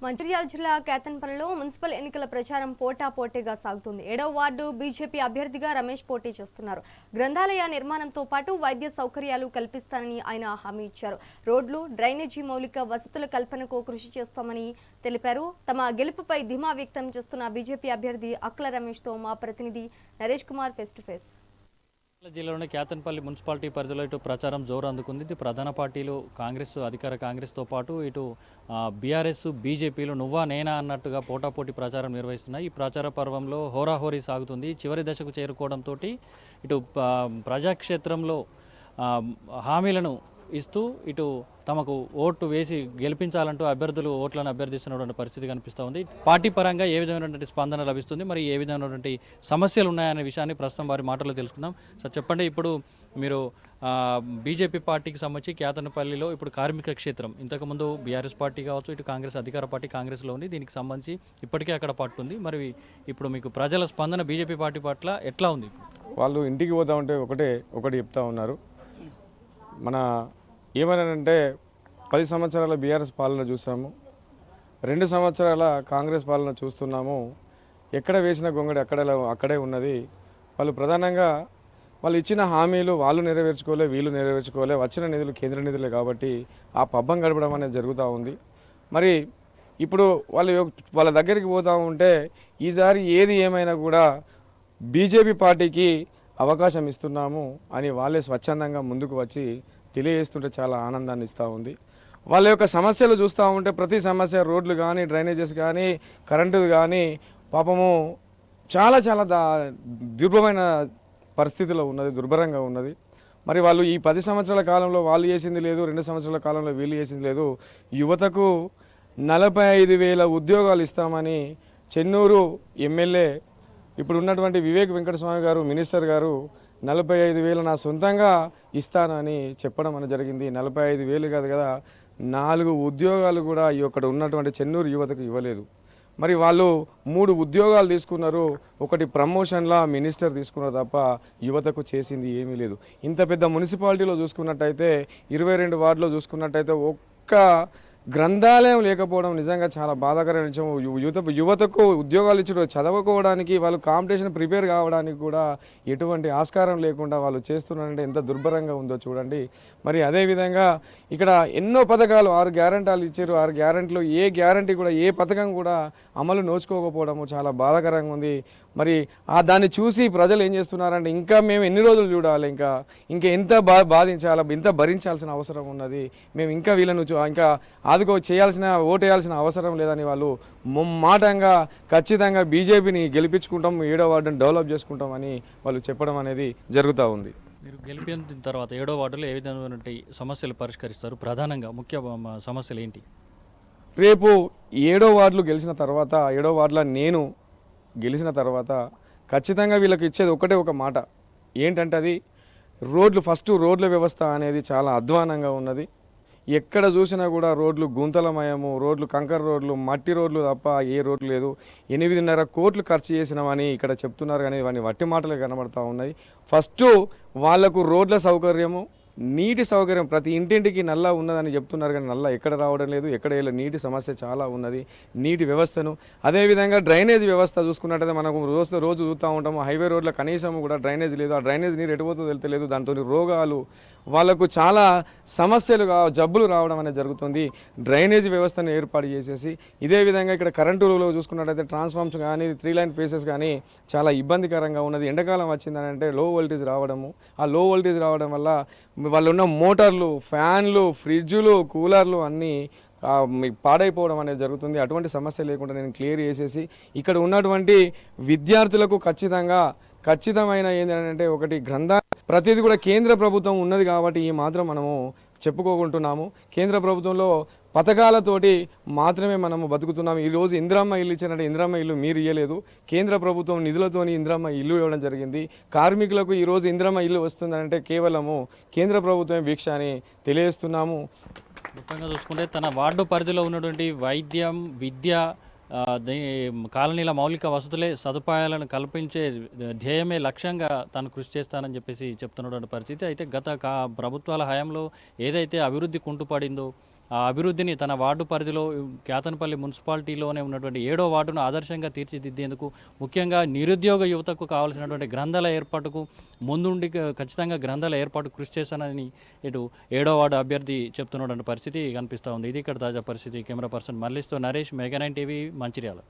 మంచిర్యాల జిల్లా కేతన్పల్లిలో మున్సిపల్ ఎన్నికల ప్రచారం పోటాపోటీగా సాగుతుంది. 7వ వార్డు బీజేపీ అభ్యర్థిగా రమేష్ పోటీ చేస్తున్నారు. గ్రంథాలయ నిర్మాణంతో పాటు వైద్య సౌకర్యాలు కల్పిస్తానని ఆయన హామీ ఇచ్చారు. రోడ్లు, డ్రైనేజీ మౌలిక వసతుల కల్పనకు కృషి చేస్తామని తెలిపారు. తమ గెలుపుపై ధీమా వ్యక్తం చేస్తున్న బీజేపీ అభ్యర్థి అక్ల రమేష్తో మా ప్రతినిధి Naresh Kumar face to face. జిల్లాలోని కేతన్పల్లి మున్సిపాలిటీ పరిధిలో ఇటు ప్రచారం జోరు అందుకుంది. ఇది ప్రధాన పార్టీలు అధికార కాంగ్రెస్తో పాటు ఇటు బీఆర్ఎస్, బీజేపీలు నువ్వా నేనా అన్నట్టుగా పోటాపోటీ ప్రచారం నిర్వహిస్తున్నాయి. ఈ ప్రచార పర్వంలో హోరాహోరీ సాగుతుంది. చివరి దశకు చేరుకోవడంతో ఇటు ప్రజాక్షేత్రంలో హామీలను ఇస్తూ ఇటు తమకు ఓటు వేసి గెలిపించాలంటూ అభ్యర్థులు ఓట్లను అభ్యర్థిస్తున్నటువంటి పరిస్థితి కనిపిస్తూ ఉంది. పార్టీ పరంగా ఏ విధమైనటువంటి స్పందన లభిస్తుంది, మరి ఏ విధమైనటువంటి సమస్యలు ఉన్నాయనే విషయాన్ని ప్రస్తుతం వారి మాటల్లో తెలుసుకుందాం. సార్ చెప్పండి, ఇప్పుడు మీరు బీజేపీ పార్టీకి సంబంధించి కేతన్పల్లిలో ఇప్పుడు కార్మిక క్షేత్రం, ఇంతకుముందు బీఆర్ఎస్ పార్టీ కావచ్చు, ఇటు కాంగ్రెస్ అధికార పార్టీ కాంగ్రెస్లో ఉంది. దీనికి సంబంధించి ఇప్పటికే అక్కడ పట్టుంది. మరి ఇప్పుడు మీకు ప్రజల స్పందన బీజేపీ పార్టీ పట్ల ఎట్లా ఉంది? వాళ్ళు ఇంటికి పోతా ఉంటే ఒకటి చెప్తా ఉన్నారు. మన ఏమనంటే 10 సంవత్సరాల బీఆర్ఎస్ పాలన చూసాము, 2 సంవత్సరాల కాంగ్రెస్ పాలన చూస్తున్నాము. ఎక్కడ వేసిన గొంగడి అక్కడే ఉన్నది. వాళ్ళు ప్రధానంగా వాళ్ళు ఇచ్చిన హామీలు వాళ్ళు నెరవేర్చుకోలే, వీళ్ళు నెరవేర్చుకోలే. వచ్చిన నిధులు కేంద్ర నిధులే కాబట్టి ఆ పబ్బం గడపడం అనేది జరుగుతూ ఉంది. మరి ఇప్పుడు వాళ్ళ దగ్గరికి పోతూ ఉంటే ఈసారి ఏది ఏమైనా కూడా బీజేపీ పార్టీకి అవకాశం ఇస్తున్నాము అని వాళ్ళే స్వచ్ఛందంగా ముందుకు వచ్చి తెలియజేస్తుంటే చాలా ఆనందాన్ని ఇస్తూ ఉంది. వాళ్ళ యొక్క సమస్యలు చూస్తూ ఉంటే ప్రతి సమస్య, రోడ్లు కానీ, డ్రైనేజెస్ కానీ, కరెంటు కానీ పాపము చాలా చాలా దుర్భరమైన పరిస్థితిలో ఉన్నది, దుర్భరంగా ఉన్నది. మరి వాళ్ళు ఈ 10 సంవత్సరాల కాలంలో వాళ్ళు చేసింది లేదు, 2 సంవత్సరాల కాలంలో వీళ్ళు చేసింది లేదు. యువతకు 45,000 ఉద్యోగాలు ఇస్తామని చెన్నూరు ఎమ్మెల్యే ఇప్పుడు ఉన్నటువంటి వివేక్ వెంకటస్వామి గారు, మినిస్టర్ గారు 45,000 నా సొంతంగా ఇస్తానని చెప్పడం అని జరిగింది. 45,000 కాదు కదా, 4 ఉద్యోగాలు కూడా ఇక్కడ ఉన్నటువంటి చెన్నూరు యువతకు ఇవ్వలేదు. మరి వాళ్ళు 3 ఉద్యోగాలు తీసుకున్నారు, ఒకటి ప్రమోషన్లా మినిస్టర్ తీసుకున్నారు తప్ప యువతకు చేసింది ఏమీ లేదు. ఇంత పెద్ద మున్సిపాలిటీలో చూసుకున్నట్టయితే 22 వార్డులో చూసుకున్నట్టయితే ఒక్క గ్రంథాలయం లేకపోవడం నిజంగా చాలా బాధాకరమైన విషయం. యువతకు ఉద్యోగాలు ఇచ్చిన చదువుకోవడానికి, వాళ్ళు కాంపిటీషన్ ప్రిపేర్ కావడానికి కూడా ఎటువంటి ఆస్కారం లేకుండా వాళ్ళు చేస్తున్నారంటే ఎంత దుర్భరంగా ఉందో చూడండి. మరి అదేవిధంగా ఇక్కడ ఎన్నో పథకాలు 6 గ్యారంటీలు ఇచ్చారు. 6 గ్యారంటీలు ఏ గ్యారంటీ కూడా, ఏ పథకం కూడా అమలు నోచుకోకపోవడము చాలా బాధాకరంగా ఉంది. మరి దాన్ని చూసి ప్రజలు ఏం చేస్తున్నారంటే ఇంకా మేము ఎన్ని రోజులు చూడాలి, ఇంకా ఎంత బాధించాలి, ఎంత భరించాల్సిన అవసరం ఉన్నది, మేము ఇంకా వీళ్ళను ఇంకా చేయాల్సిన, ఓటేయాల్సిన అవసరం లేదని వాళ్ళు ముమ్మాటంగా ఖచ్చితంగా బీజేపీని గెలిపించుకుంటాం, 7వ వార్డుని డెవలప్ చేసుకుంటామని వాళ్ళు చెప్పడం అనేది జరుగుతూ ఉంది. మీరు గెలిపిన తర్వాత 7వ వార్డులో ఏ విధమైన సమస్యలు పరిష్కరిస్తారు? ప్రధానంగా ముఖ్య సమస్యలు ఏంటి? రేపు 7వ వార్డులు గెలిచిన తర్వాత, 7వ వార్డులో నేను గెలిచిన తర్వాత ఖచ్చితంగా వీళ్ళకి ఇచ్చేది ఒక మాట ఏంటంటే అది రోడ్లు. ఫస్ట్ రోడ్ల వ్యవస్థ అనేది చాలా అధ్వానంగా ఉన్నది. ఎక్కడ చూసినా కూడా రోడ్లు గుంతలమయము, రోడ్లు కంకర రోడ్లు, మట్టి రోడ్లు తప్ప ఏ రోడ్లు లేదు. 8.5 కోట్లు ఖర్చు చేసినామని ఇక్కడ చెప్తున్నారు కానీ ఇవన్నీ వట్టి మాటలు కనబడతా ఉన్నాయి. ఫస్ట్ వాళ్లకు రోడ్ల సౌకర్యము, నీటి సౌకర్యం, ప్రతి ఇంటింటికి నల్లా ఉన్నదని చెప్తున్నారు కానీ నల్లా ఎక్కడ రావడం లేదు. ఎక్కడ నీటి సమస్య చాలా ఉన్నది. నీటి వ్యవస్థను, అదేవిధంగా డ్రైనేజ్ వ్యవస్థ చూసుకున్నట్టయితే మనకు రోజు చూస్తూ ఉంటాము. హైవే రోడ్ల కనీసం కూడా డ్రైనేజ్ లేదు. ఆ డ్రైనేజ్ నీరు ఎటుపోతుందో తెలియలేదు. దాంతో రోగాలు, వాళ్ళకు చాలా సమస్యలు, జబ్బులు రావడం అనేది జరుగుతుంది. డ్రైనేజ్ వ్యవస్థను ఏర్పాటు చేసేసి ఇదే విధంగా ఇక్కడ కరెంటులో చూసుకున్నట్టయితే ట్రాన్స్ఫార్మర్స్ కానీ, 3 లైన్ ఫేసెస్ కానీ చాలా ఇబ్బందికరంగా ఉన్నది. ఎండాకాలం వచ్చిందని అంటే లో వోల్టేజ్ రావడము, ఆ లో వోల్టేజ్ రావడం వల్ల వాళ్ళు ఉన్న మోటార్లు, ఫ్యాన్లు, ఫ్రిడ్జులు, కూలర్లు అన్నీ పాడైపోవడం అనేది జరుగుతుంది. అటువంటి సమస్య లేకుండా నేను క్లియర్ చేసేసి ఇక్కడ ఉన్నటువంటి విద్యార్థులకు ఖచ్చితమైన ఏంటంటే ఒకటి ప్రతిదీ కూడా కేంద్ర ప్రభుత్వం ఉన్నది కాబట్టి ఈ మాత్రం మనము చెప్పుకోకుంటున్నాము. కేంద్ర ప్రభుత్వంలో పథకాలతోటి మాత్రమే మనము బతుకుతున్నాము. ఈరోజు ఇందిరమ్మ ఇల్లు ఇచ్చారంటే ఇందిరమ్మ ఇల్లు మీరు ఇవ్వలేదు, కేంద్ర ప్రభుత్వం నిధులతోని ఇందిరమ్మ ఇల్లు ఇవ్వడం జరిగింది. కార్మికులకు ఈరోజు ఇందిరమ్మ ఇల్లు వస్తుందంటే కేవలము కేంద్ర ప్రభుత్వమే భిక్ష అని తెలియజేస్తున్నాము. మొత్తంగా చూసుకుంటే తన వార్డు పరిధిలో ఉన్నటువంటి వైద్యం, విద్య, కాలనీల మౌలిక వసతులే సదుపాయాలను కల్పించే ధ్యేయమే లక్ష్యంగా తాను కృషి చేస్తానని చెప్పేసి చెప్తున్నటువంటి పరిస్థితి. అయితే గత ప్రభుత్వాల హయాంలో ఏదైతే అభివృద్ధి కుంటుపడిందో, ఆ అభివృద్ధిని తన వార్డు పరిధిలో కేతన్పల్లి మున్సిపాలిటీలోనే ఉన్నటువంటి 7వ వార్డును ఆదర్శంగా తీర్చిదిద్దేందుకు ముఖ్యంగా నిరుద్యోగ యువతకు కావాల్సినటువంటి గ్రంథాల ఏర్పాటుకు ముందుండి ఖచ్చితంగా గ్రంథాల ఏర్పాటు కృషి చేశానని ఇటు 7వ వార్డు అభ్యర్థి చెప్తున్నటువంటి పరిస్థితి కనిపిస్తూ ఉంది. ఇది ఇక్కడ తాజా పరిస్థితి. కెమెరా పర్సన్ మల్లిస్తో నరేష్, మెగా 9 టీవీ, మంచిర్యాల.